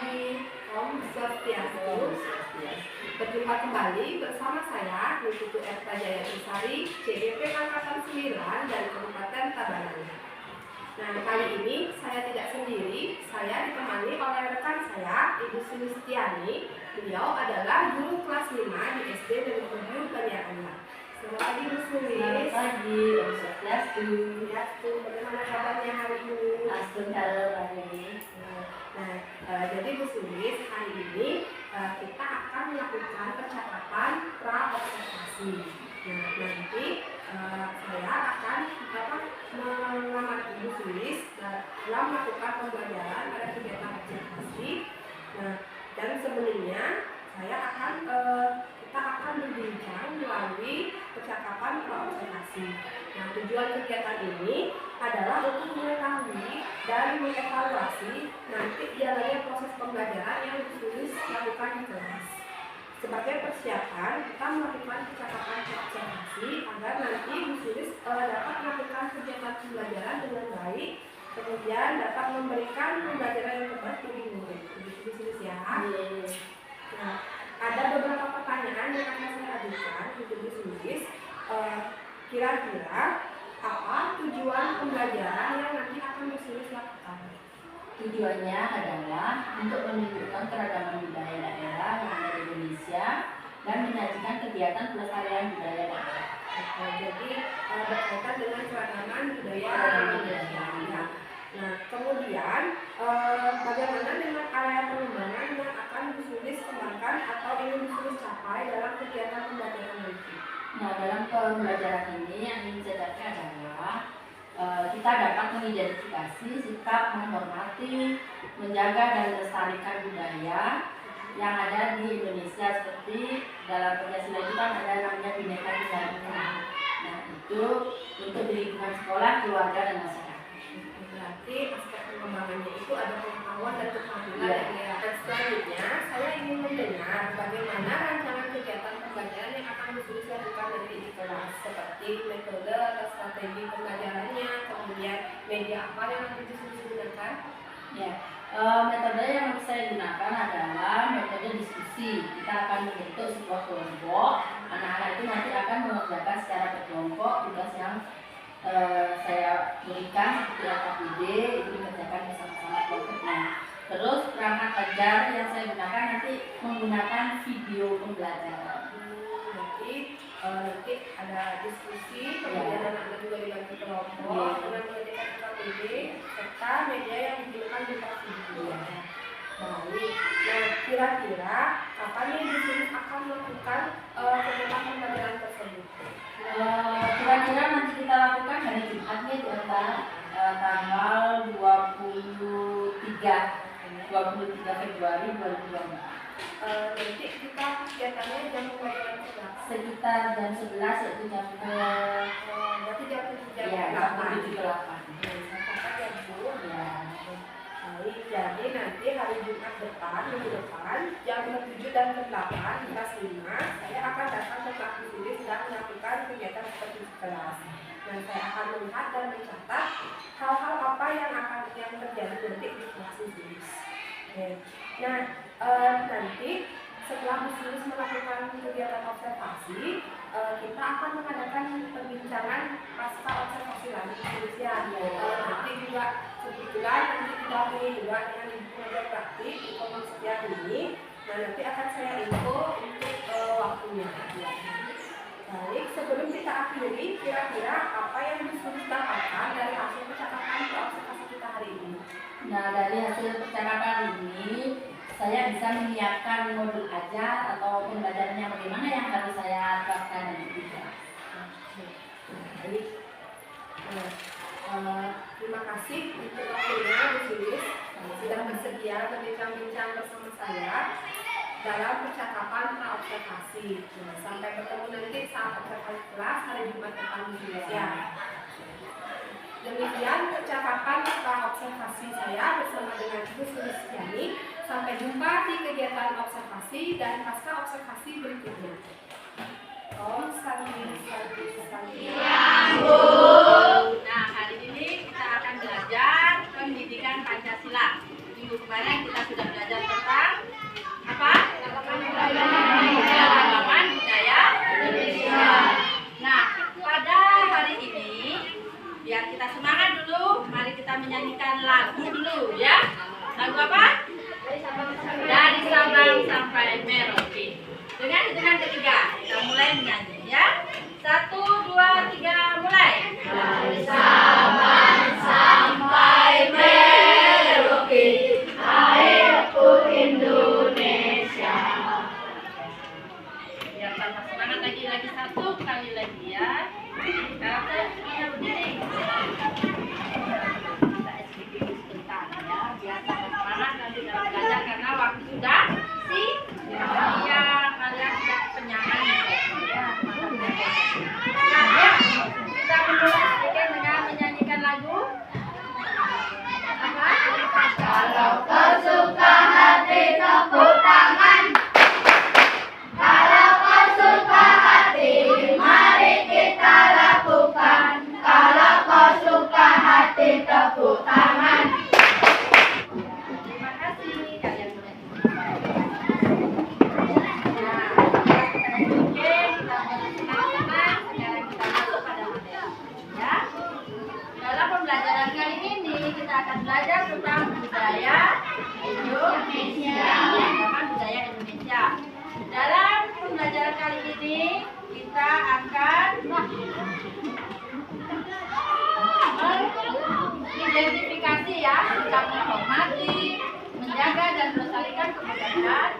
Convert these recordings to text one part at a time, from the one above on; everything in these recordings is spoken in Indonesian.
pagi, Om Swastiastu. Berjumpa kembali bersama saya, Putu Erta Jaya Insari, CGP Angkatan 9 dari Kabupaten Tabanan. Nah, kali ini saya tidak sendiri, saya ditemani oleh rekan saya, Ibu Sulistiani. Beliau adalah guru kelas 5 di SD Negeri 7 Banjarnegara. Selamat pagi, Bu Sulis. Selamat pagi, Om Swastiastu. Bagaimana kabarnya hari ini? Alhamdulillah hari ini. Jadi Bu Sulis, hari ini kita akan melakukan percakapan pra-observasi. Nah, nanti saya akan melamar Bu Sulis dalam melakukan pembelajaran pada kegiatan observasi. Nah, dan sebelumnya kita akan berbincang melalui percakapan pra-observasi. Nah, tujuan kegiatan ini adalah untuk mengetahui dan mengevaluasi nanti jalannya proses pembelajaran yang Bu Sulis lakukan di kelas. Sebagai persiapan, kita melakukan percakapan pra-observasi agar nanti Bu Sulis dapat melakukan kegiatan pembelajaran dengan baik, kemudian dapat memberikan pembelajaran yang terbaik bagi murid. Begitu Bu Sulis ya. Nah, ada beberapa pertanyaan yang akan saya ajukan untuk Bu Sulis. Kira-kira apa tujuan pembelajaran yang nanti akan Bu Sulis lakukan? Tujuannya adalah untuk menunjukkan keragaman budaya daerah yang ada di Indonesia dan menyajikan kegiatan pelestarian budaya daerah. Jadi berkaitan dengan keragaman budaya Indonesia. Nah, kemudian bagaimana dengan area pengembangan yang akan Bu Sulis kembangkan atau ingin Bu Sulis capai dalam kegiatan pembelajaran nanti? Nah, dalam pembelajaran ini yang ingin saya capai adalah kita dapat mengidentifikasi sikap menghormati, menjaga dan melestarikan budaya yang ada di Indonesia, seperti dalam Pancasila itu kan ada namanya Bhinneka Tunggal Ika. Nah, itu untuk di lingkungan sekolah, keluarga dan masyarakat. Berarti aspek pengembangannya itu ada pengetahuan dan keterampilan ya. Dan selanjutnya saya ingin mendengar bagaimana rancangan kegiatan pembelajaran yang akan Bu Sulis lakukan nanti di kelas, seperti metode atau strategi pembelajarannya, kemudian media apa yang nanti Bu Sulis gunakan. Ya, metode yang saya gunakan adalah metode diskusi. Kita akan membentuk sebuah kelompok. Anak-anak itu nanti akan mengerjakan secara berkelompok tugas yang saya berikan seperti LKPD, itu dikerjakan bersama-sama kelompoknya. Terus perangkat ajar yang saya gunakan nanti menggunakan video pembelajaran. Nanti ada diskusi, kemudian anak-anak juga dibagi kelompok, dengan mengerjakan LKPD, serta media yang digunakan di video. Baik. Nah, kira-kira kapan nih Bu Sulis akan melakukan kegiatan pembelajaran tersebut? Kira-kira nanti kita lakukan hari Jumatnya di antara tanggal 23 Februari 2024. Nanti kita kegiatannya jam pembelajaran sekitar jam 11 yaitu jam berarti jam 7 ke 8. Sampai jam 10 ya. Baik, jadi nanti hari Jumat depan, minggu depan, jam 7 dan ke 8 di kelas 5, saya akan datang ke kelas Bu Sulis dan melakukan kegiatan seperti di kelas. Dan saya akan melihat dan mencatat hal-hal apa yang terjadi nanti di kelas Bu Sulis. Nah, nanti setelah Bu Sulis melakukan kegiatan observasi, kita akan mengadakan perbincangan pasca observasi lagi Bu Sulis ya. Nanti juga kebetulan nanti didampingi juga dengan ibu pengajar praktik di Komisi setiap ini. Nah, nanti akan saya info untuk waktunya. Baik, sebelum kita akhiri, kira-kira apa yang Bu Sulis dapatkan dari hasil percakapan observasi kita hari ini? Nah, dari hasil percakapan ini saya bisa menyiapkan modul ajar atau pembelajarannya bagaimana yang harus saya terapkan nanti di kelas. Baik. Terima kasih untuk waktunya Bu Sulis sudah bersedia berbincang-bincang bersama saya dalam percakapan pra-observasi. Sampai bertemu nanti saat observasi kelas hari Jumat depan Bu Sulis ya. Demikian percakapan pra-observasi saya bersama dengan Bu Sulistiani. Sampai jumpa di kegiatan observasi dan pasca observasi berikutnya. Om Santi Santi. Nah, hari ini kita akan belajar pendidikan Pancasila. Minggu kemarin kita sudah belajar menyanyikan lagu dulu ya. Lagu apa? Dari Sabang sampai Merauke. Dengan hitungan ketiga kita mulai menyanyi ya. 1, 2, 3 mulai. Dari Sabang sampai Merauke, airku Indonesia. Biar tambah semangat lagi satu kali lagi ya. Sekarang saya semuanya berdiri. Kita SPP sebentar ya, biar tambah semangat nanti dalam belajar karena waktu sudah ya kalian sudah kenyangan ya. Nah, ya, kita mulai sedikit dengan menyanyikan lagu apa? Kalau kau suka hati tepuk tangan. Kalau kau suka hati, mari kita lakukan. Kalau kau suka hati tepuk tangan. Terima kasih kalian boleh. Nah, kita bersenang-senang. Sekarang kita masuk pada materi. Ya. Dalam pembelajaran kali ini kita akan belajar tentang budaya Indonesia. Tentang budaya Indonesia. Dalam pembelajaran kali ini kita akan mengidentifikasi ya, sikap menghormati, menjaga dan melestarikan kebudayaan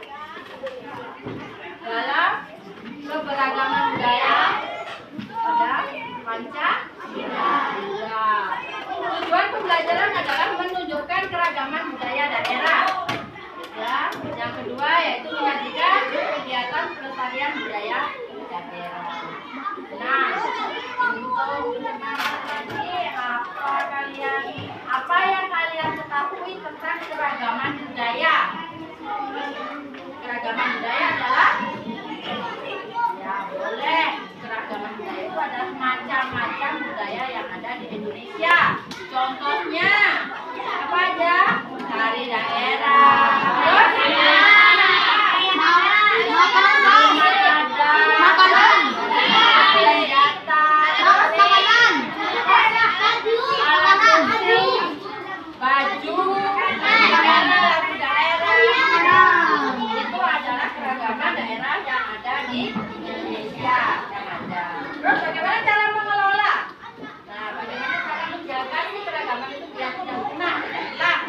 dalam keberagaman budaya pada Pancasila. Tujuan pembelajaran adalah menunjukkan keragaman budaya daerah. Ya, yang kedua yaitu menyajikan kegiatan pelestarian budaya daerah. Nah, untuk mengenal lagi apa yang kalian ketahui tentang keragaman budaya? Keragaman budaya adalah ya boleh. Keragaman budaya itu adalah macam-macam budaya yang ada di Indonesia. Contohnya apa aja? Tari daerah. Baju, lagu daerah, itu adalah keragaman daerah yang ada di Indonesia yang ada. Terus bagaimana cara mengelola? Nah, bagaimana cara menjaga sih keragaman itu biar tidak punah, tidak hilang?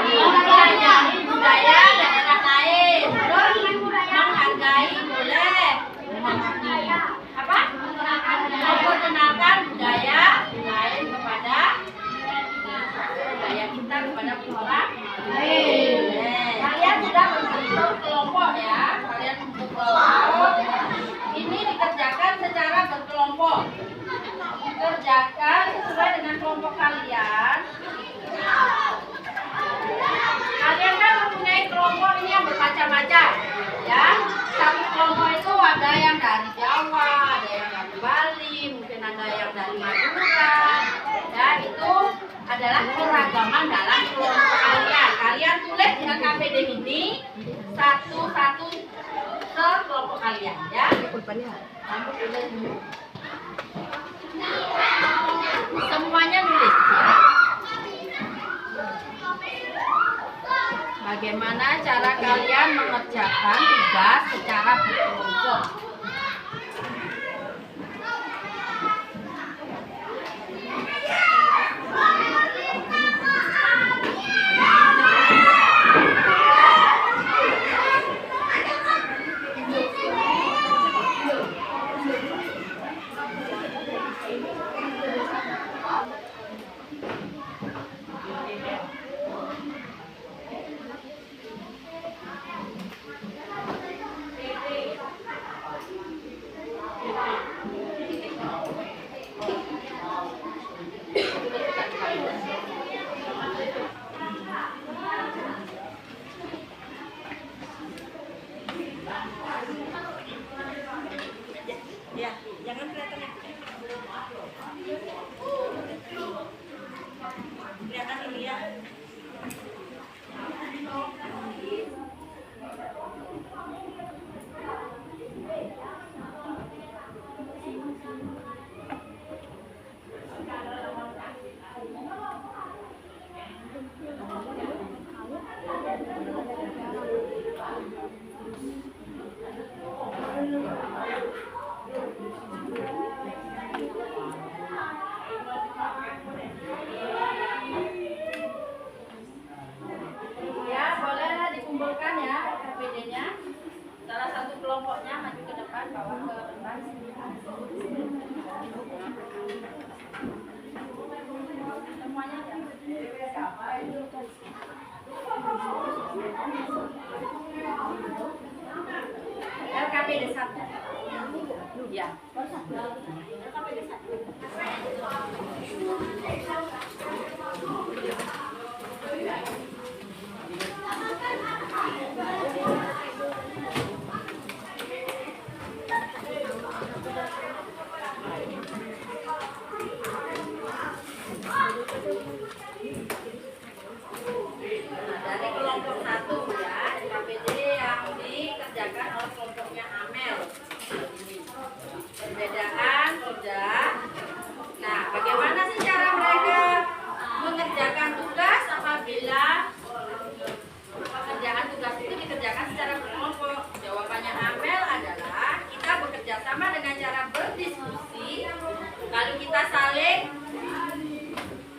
Mempelajari budaya daerah lain, terus menghargai boleh, apa? Memperkenalkan budaya lain kepada budaya kita kepada orang lain. Kalian sudah membentuk kelompok ya. Kalian membentuk kelompok. Ini dikerjakan secara berkelompok. Dikerjakan sesuai dengan kelompok kalian. Kalian kan mempunyai kelompok ini yang bermacam-macam, ya. Satu kelompok itu ada yang dari Jawa, ada yang dari Bali, mungkin ada yang dari Madura. Ya, itu adalah keragaman dalam kelompok kalian. Kalian tulis di KPD ini satu-satu kelompok kalian, ya. Kamu tulis dulu. Semuanya nulis, ya. Bagaimana cara kalian mengerjakan tugas secara berkelompok?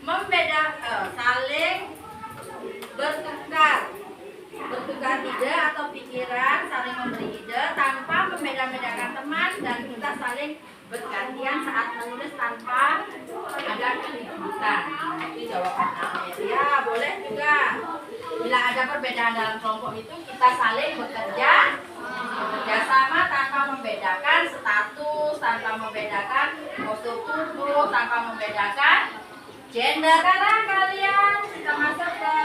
saling bertukar ide atau pikiran, saling memberi ide tanpa membeda-bedakan teman, dan kita saling bergantian saat menulis tanpa ada keributan. Itu jawaban ya. Boleh juga bila ada perbedaan dalam kelompok itu kita saling bekerja sama tanpa membedakan status, tanpa membedakan postur tubuh, tanpa membedakan gender. Sekarang kalian kita masuk ke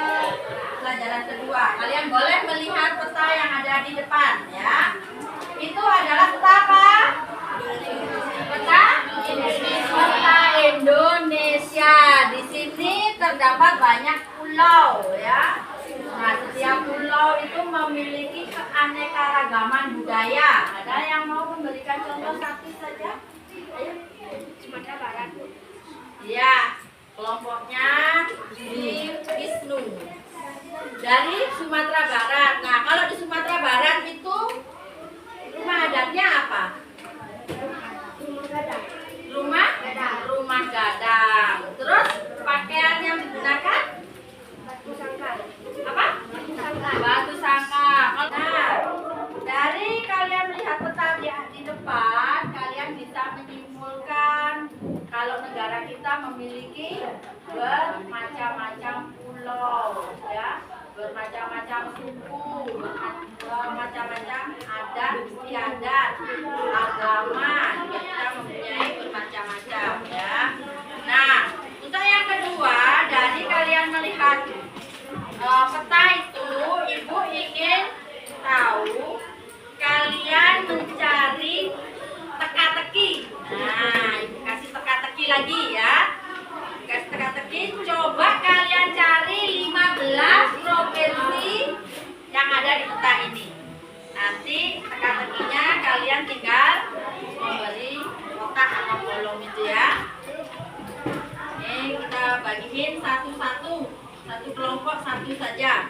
pelajaran kedua. Kalian boleh melihat peta yang ada di depan ya. Itu adalah peta apa? Peta Indonesia. Di sini terdapat banyak pulau ya. Nah, setiap pulau itu memiliki keanekaragaman budaya. Ada yang mau memberikan contoh satu saja? Ayo. Sumatera Barat. Ya, kelompoknya di Wisnu dari Sumatera Barat. Nah, kalau di Sumatera Barat itu rumah adatnya apa? Rumah gadang. Terus pakaian yang digunakan apa? Batu sangkar. Nah, dari kalian melihat peta di depan, kalian bisa menyimpulkan kalau negara kita memiliki bermacam-macam pulau, ya, bermacam-macam suku, bermacam-macam adat istiadat, agama, kita mempunyai bermacam-macam, ya. Nah, untuk yang kedua, dari kalian melihat peta itu, ibu ingin tahu kalian mencari teka-teki. Nah, ibu kasih teka-teki lagi ya. Kasih teka-teki, coba kalian cari 15 provinsi yang ada di peta ini. Nanti teka-tekinya kalian tinggal memberi kotak atau kolom itu ya. Ini kita bagiin satu-satu. Satu kelompok satu saja.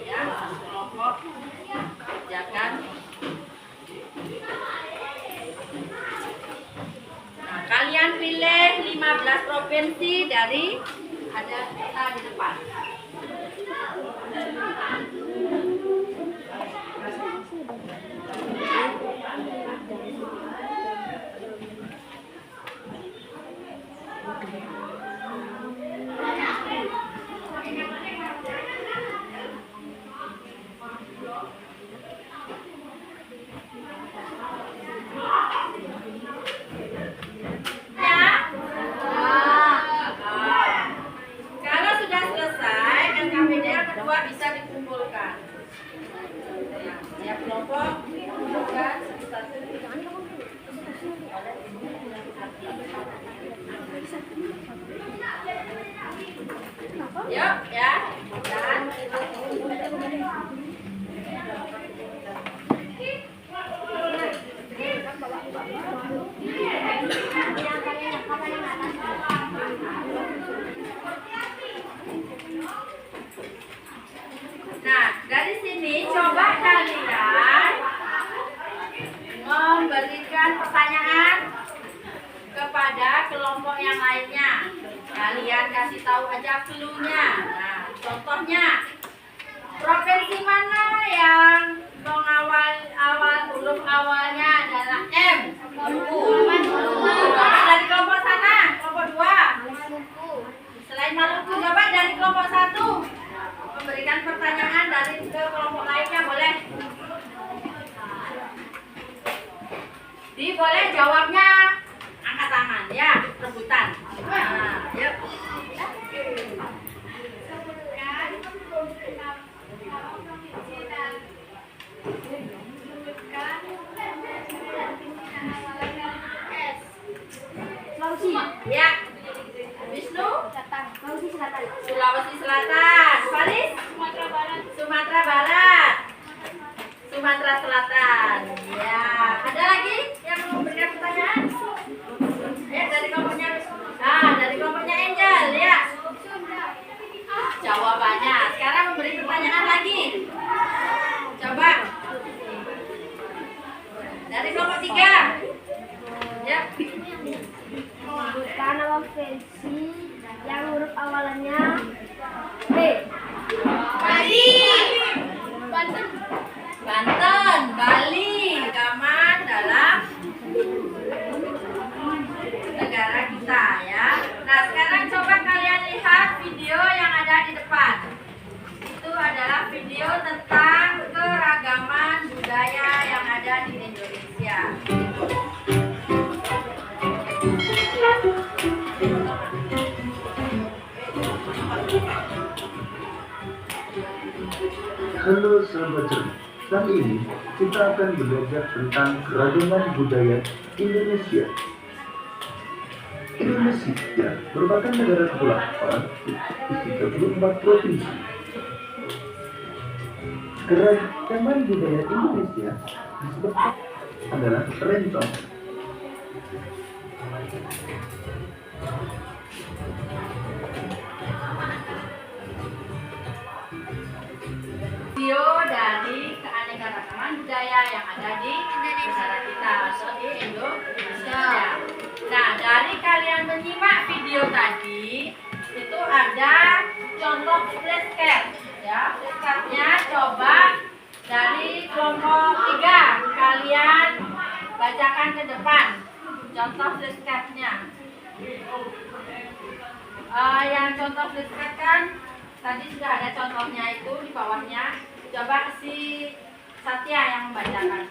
Ya, satu kelompok kerjakan. Nah, kalian pilih 15 provinsi dari ada peta di depan. Bisa dikumpulkan. Setiap kelompok kumpulkan satu-satu. Yuk ya. Dan nah, dari sini coba kalian memberikan pertanyaan kepada kelompok yang lainnya. Kalian kasih tahu aja clue-nya. Nah, contohnya, provinsi mana yang huruf awalnya adalah M? Coba dari kelompok sana, kelompok 2. Selain Maluku, coba dari kelompok 1. Memberikan pertanyaan dari ke kelompok lainnya boleh. Boleh jawabnya angkat tangan ya, rebutan. Nah, yuk. Sulawesi. Ya. Wisnu? Sulawesi Selatan. Sulawesi Selatan. Faris? Sumatera Barat. Sumatera Barat. Sumatera Selatan. Ya. Ada lagi yang mau memberikan pertanyaan? Ya, dari kelompoknya. Nah, dari kelompoknya Angel, ya. Jawabannya. Sekarang memberi pertanyaan lagi. Coba. Dari kelompok 3. Ya. provinsi yang huruf awalannya B? Bali. Banten. Banten, Bali. Ragaman dalam negara kita ya. Nah, sekarang coba kalian lihat video yang ada di depan. Itu adalah video tentang keragaman budaya yang ada di Indonesia. Halo sahabat cerdik, kali ini kita akan belajar tentang keragaman budaya Indonesia. Indonesia merupakan negara kepulauan di 34 provinsi. Keragaman budaya Indonesia disebut adalah rentong. Video dari keanekaragaman budaya yang ada di negara kita atau di Indonesia. Nah, dari kalian menyimak video tadi itu ada contoh flashcard ya. Flashcardnya coba dari kelompok 3 kalian bacakan ke depan contoh flashcardnya. Yang contoh flashcard kan tadi sudah ada contohnya itu di bawahnya. Coba si Satya yang membacakan.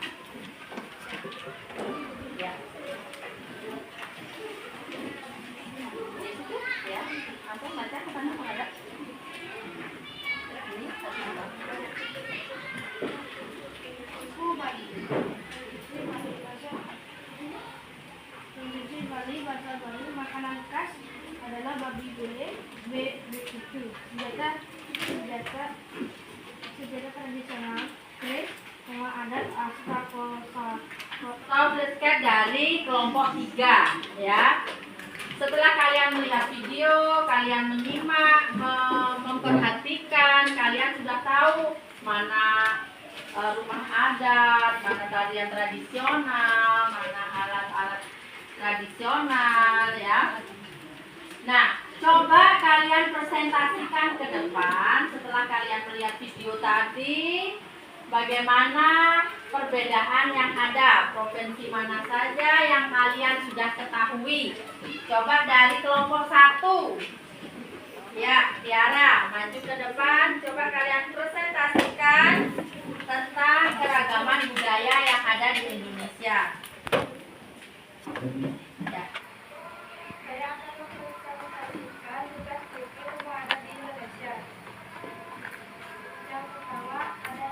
Ya. Ya, aku baca ke sana ada. Ini satu nomor. Konsumsi Bali, bahasa Bali, makanan khas adalah babi gulai, begitu. Senjata tradisional, nama adat Astakosa. Flashcard dari kelompok 3 ya. Setelah kalian melihat video, kalian menyimak, memperhatikan, kalian sudah tahu mana rumah adat, mana tarian tradisional, mana alat-alat tradisional ya. Nah, coba kalian presentasikan ke depan setelah kalian melihat video tadi. Bagaimana perbedaan yang ada, provinsi mana saja yang kalian sudah ketahui. Coba dari kelompok 1. Ya, Tiara, maju ke depan. Coba kalian presentasikan tentang keragaman budaya yang ada di Indonesia. Ya. Saya akan mempresentasikan tugas buku rumah adat di Indonesia. Yang pertama ada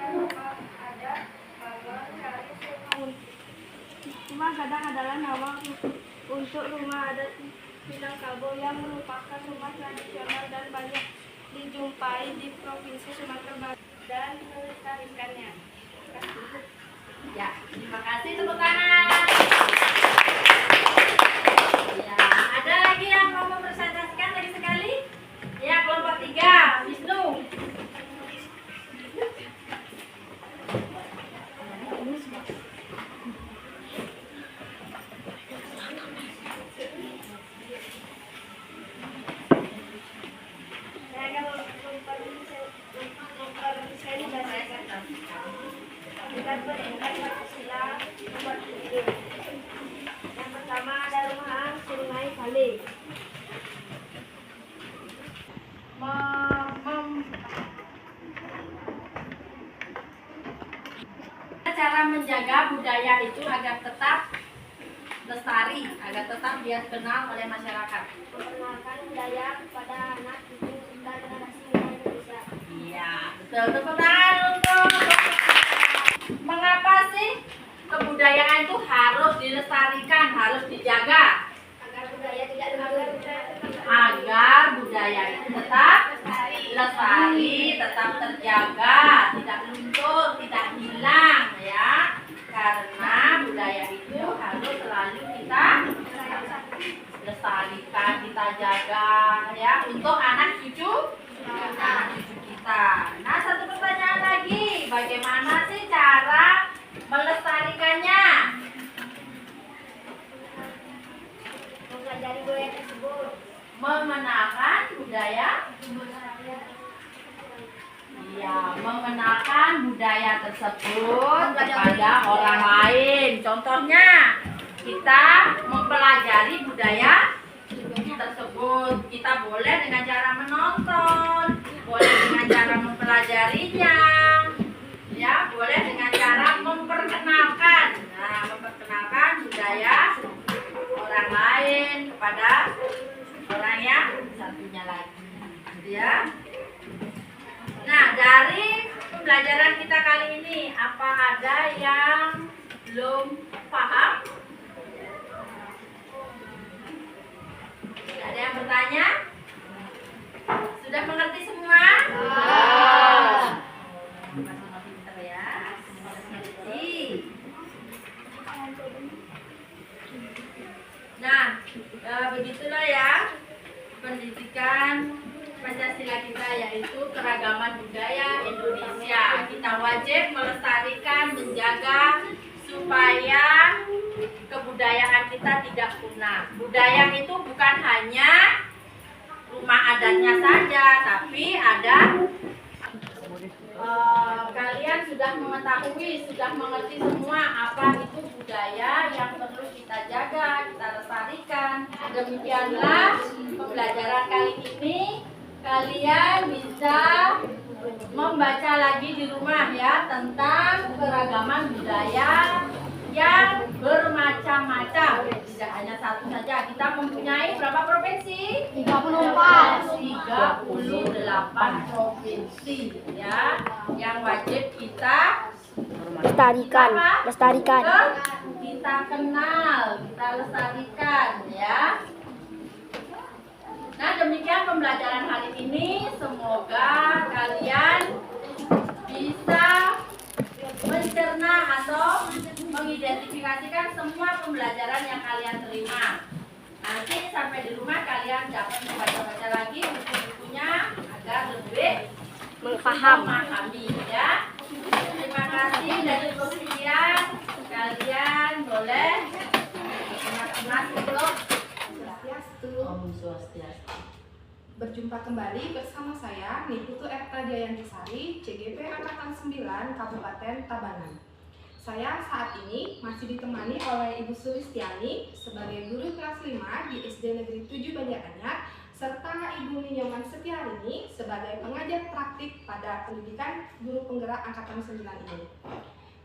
rumah adat Bawang Sari Sungai. Rumah Gadang adalah nama untuk rumah adat Minangkabau yang merupakan rumah tradisional dan banyak dijumpai di Provinsi Sumatera Barat Dan melestarikannya. Ya, terima kasih, tepuk tangan. Ya, ada lagi yang mau mempresentasikan lagi sekali? Ya, kelompok 3, Wisnu. Saya akan mempresentasikan dengan beringat Pancasila nomor 7. Yang pertama ada rumah Sungai Kali. Cara menjaga budaya itu agar tetap lestari, agar tetap dia kenal oleh masyarakat. Memperkenalkan budaya kepada anak cucu dan generasi muda Indonesia. Iya, betul. Tepuk tangan untuk. Mengapa sih kebudayaan itu harus dilestarikan, harus dijaga? Agar budaya tidak luntur. Agar budaya itu tetap lestari, tetap terjaga, tidak luntur, tidak hilang ya. Karena budaya itu harus selalu kita lestarikan, kita jaga ya untuk anak cucu kita. Nah, satu pertanyaan lagi, bagaimana sih cara melestarikannya? mengenalkan budaya. Iya, mengenalkan budaya tersebut kepada orang lain. Contohnya, kita mempelajari budaya tersebut. Kita boleh dengan cara menonton, boleh dengan cara mempelajarinya, ya, boleh dengan cara memperkenalkan. Nah, memperkenalkan budaya orang lain kepada orang yang satunya lagi, gitu ya. Nah, dari pembelajaran kita kali ini, apa ada yang belum paham? Ada yang bertanya? Sudah mengerti semua? Sama-sama pintar ya. Harus mengerti. Nah, begitulah ya pendidikan Pancasila kita, yaitu keragaman budaya Indonesia. Kita wajib melestarikan, menjaga supaya kebudayaan kita tidak punah. Budaya itu bukan hanya rumah adatnya saja, tapi ada kalian sudah mengetahui, sudah mengerti semua apa itu budaya yang perlu kita jaga, kita lestarikan. Demikianlah pembelajaran kali ini. Kalian bisa membaca lagi di rumah ya tentang keragaman budaya yang bermacam-macam. Tidak hanya satu saja. Kita mempunyai berapa provinsi? 34. 38 provinsi ya, yang wajib kita Lestarikan. kita kenal, kita lestarikan ya. Nah, demikian pembelajaran hari ini. Semoga kalian bisa mencerna atau mengidentifikasikan semua pembelajaran yang kalian terima. Nanti sampai di rumah kalian dapat membaca-baca lagi buku-bukunya agar lebih memahami ya. Terima kasih dari perhatian. Kalian boleh mas untuk Swastiastu. Berjumpa kembali bersama saya Niputu Eka Jayantisari, CGP Angkatan 9 Kabupaten Tabanan. Saya saat ini masih ditemani oleh Ibu Sulistiani sebagai guru kelas 5 di SD Negeri 7 Banjaranyar, serta Ibu Ninyoman Setiarini sebagai pengajar praktik pada pendidikan guru penggerak Angkatan 9 ini.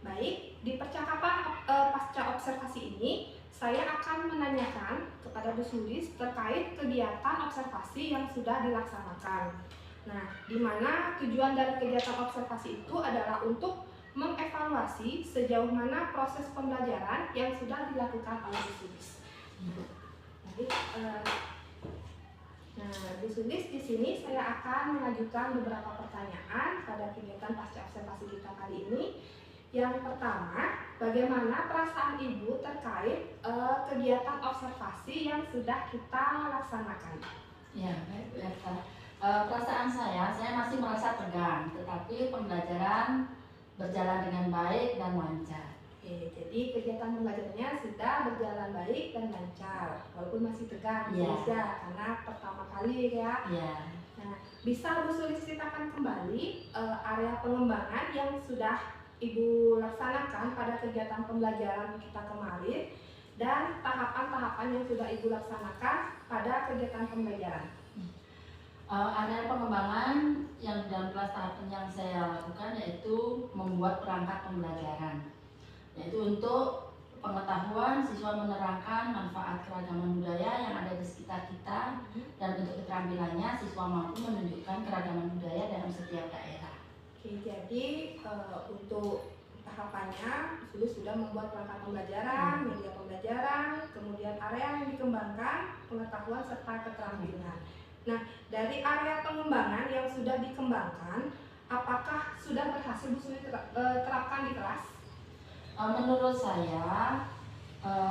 Baik, di percakapan pasca observasi ini, saya akan menanyakan kepada Bu Sulis terkait kegiatan observasi yang sudah dilaksanakan. Nah, di mana tujuan dari kegiatan observasi itu adalah untuk mengevaluasi sejauh mana proses pembelajaran yang sudah dilakukan oleh Bu Sulis. Jadi, Bu Sulis, di sini saya akan mengajukan beberapa pertanyaan pada kegiatan pasca observasi kita kali ini. Yang pertama, bagaimana perasaan Ibu terkait kegiatan observasi yang sudah kita laksanakan? ya, baik, perasaan saya masih merasa tegang, tetapi pembelajaran berjalan dengan baik dan lancar. Oke, jadi kegiatan pembelajarannya sudah berjalan baik dan lancar, walaupun masih tegang saja karena pertama kali ya. Nah, bisa Bu Sulis ceritakan kembali area pengembangan yang sudah Ibu laksanakan pada kegiatan pembelajaran kita kemarin dan tahapan-tahapan yang sudah Ibu laksanakan pada kegiatan pembelajaran. Ada pengembangan yang dalam kelas tahapan yang saya lakukan, yaitu membuat perangkat pembelajaran, yaitu untuk pengetahuan siswa menerangkan manfaat keragaman budaya yang ada di sekitar kita, dan untuk keterampilannya siswa mampu menunjukkan keragaman budaya dalam setiap daerah. Oke, jadi untuk tahapannya sudah membuat perangkat pembelajaran, media pembelajaran, kemudian area yang dikembangkan, pengetahuan serta keterampilan. Nah, dari area pengembangan yang sudah dikembangkan, apakah sudah berhasil Bu Sulis terapkan di kelas? Menurut saya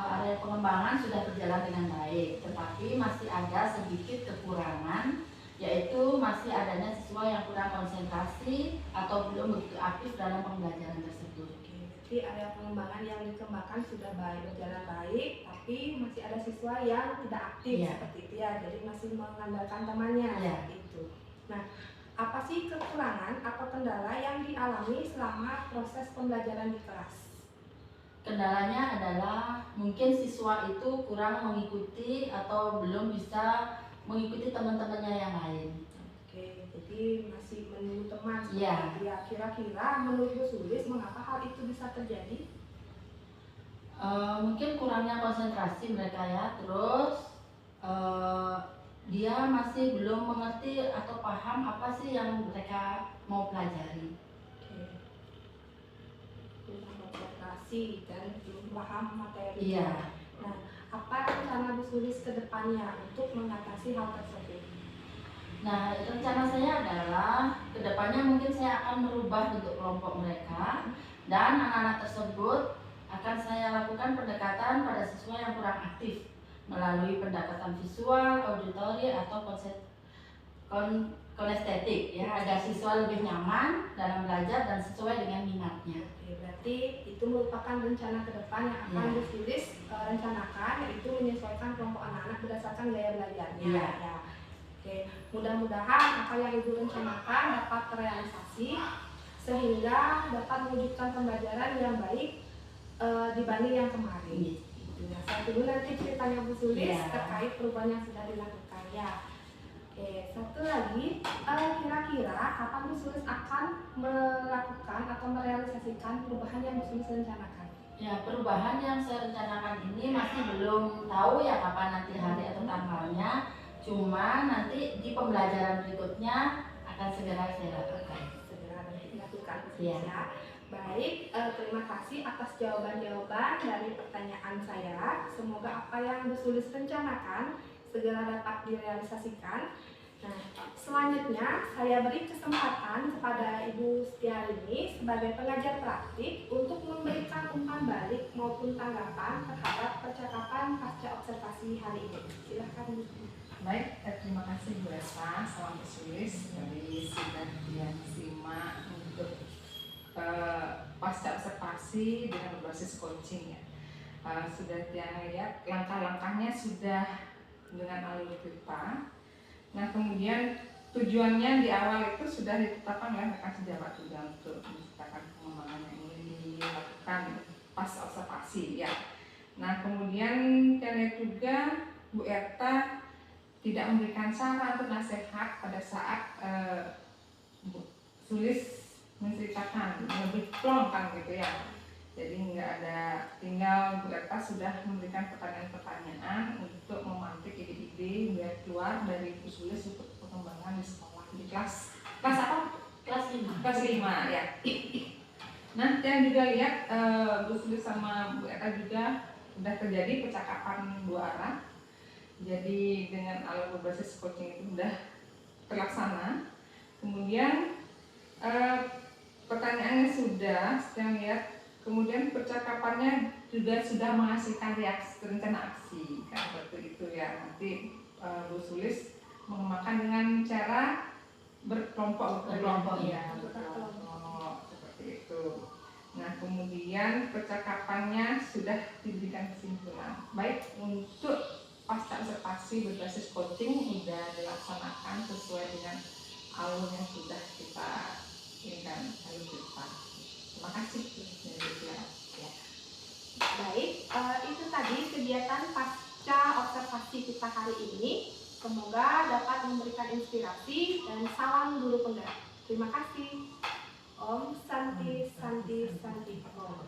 area pengembangan sudah berjalan dengan baik, tetapi masih ada sedikit kekurangan, yaitu masih adanya siswa yang kurang konsentrasi atau belum begitu aktif dalam pembelajaran tersebut. Jadi area pengembangan yang dikembangkan sudah berjalan baik, tapi masih ada siswa yang tidak aktif Iya. seperti itu ya, jadi masih mengandalkan temannya Iya. itu. Nah, apa sih kekurangan atau kendala yang dialami selama proses pembelajaran di kelas? Kendalanya adalah mungkin siswa itu kurang mengikuti atau belum bisa mengikuti teman-temannya yang lain. Oke, jadi masih menunggu teman seperti Iya. itu ya. Kira-kira menurut Bu Sulis mengapa hal itu bisa terjadi? Mungkin kurangnya konsentrasi mereka ya, terus dia masih belum mengerti atau paham apa sih yang mereka mau pelajari. Oke. Kurang konsentrasi dan belum paham materi. Iya. Nah, apa rencana Bu Sulis ke depannya untuk mengatasi hal tersebut? Nah, rencana saya adalah kedepannya mungkin saya akan merubah bentuk kelompok mereka, dan anak-anak tersebut akan saya lakukan pendekatan pada siswa yang kurang aktif melalui pendekatan visual, auditori, atau kinestetik ya, agar siswa lebih nyaman dalam belajar dan sesuai dengan minatnya. Oke, berarti itu merupakan rencana ke depan yang akan Iya. Bu Sulis rencanakan, yaitu menyesuaikan kelompok anak-anak berdasarkan gaya belajarnya. Iya. Ya. Oke, mudah-mudahan apa yang Ibu rencanakan dapat terrealisasi sehingga dapat mewujudkan pembelajaran yang baik dibanding yang kemarin. Iya. Gitu. Nah, saya tunggu nanti ceritanya Bu Sulis Iya. terkait perubahan yang sudah dilakukan ya. Oke, satu lagi, kira-kira kapan Bu Sulis akan melakukan atau merealisasikan perubahan yang Bu Sulis rencanakan? Ya, perubahan yang saya rencanakan ini masih belum tahu ya kapan nanti hari atau tanggalnya. Cuma nanti di pembelajaran berikutnya akan segera saya lakukan. Segera nanti dilakukan Bu Iya. Sulis ya. Baik, terima kasih atas jawaban-jawaban dari pertanyaan saya. Semoga apa yang Bu Sulis rencanakan segera dapat direalisasikan. Nah, selanjutnya saya beri kesempatan kepada Ibu Setiarini sebagai pengajar praktik untuk memberikan umpan balik maupun tanggapan terhadap percakapan pasca observasi hari ini. Silahkan Bu. Baik, terima kasih Bu Eva, salam Bu Sulis dari sudah yang simak untuk pasca observasi dengan berbasis coaching ya. Sudah yang lihat langkah-langkahnya sudah dengan alur pipa. Nah, kemudian tujuannya di awal itu sudah ditetapkan oleh rekan sejabat juga untuk menciptakan pengembangan yang ingin dilakukan pas observasi ya. Nah, kemudian karena juga Bu Erta tidak memberikan saran atau nasihat pada saat Bu Sulis menceritakan lebih plong kan gitu ya. Jadi nggak ada, tinggal Bu Erta sudah memberikan pertanyaan-pertanyaan untuk memantik ide-ide biar keluar dari Bu Sulis untuk pengembangan di sekolah, di kelas apa? Kelas 5. Kelas 5 ya. Nah, yang juga lihat Bu Sulis sama Bu Erta juga sudah terjadi percakapan dua arah. Jadi dengan alur berbasis coaching itu sudah terlaksana. Kemudian pertanyaannya sudah, sedang lihat. Kemudian percakapannya juga sudah menghasilkan rencana aksi kan seperti itu ya. Nanti Bu Sulis mengembangkan dengan cara berkelompok ya. berkelompok seperti itu. Nah, kemudian percakapannya sudah diberikan kesimpulan. Baik, untuk pasca observasi berbasis coaching sudah dilaksanakan sesuai dengan alur yang sudah kita inginkan, alur kita. Terima kasih. Ya. Baik, itu tadi kegiatan pasca observasi kita hari ini. Semoga dapat memberikan inspirasi dan salam guru penggerak. Terima kasih. Om Santi Santi Santi Om.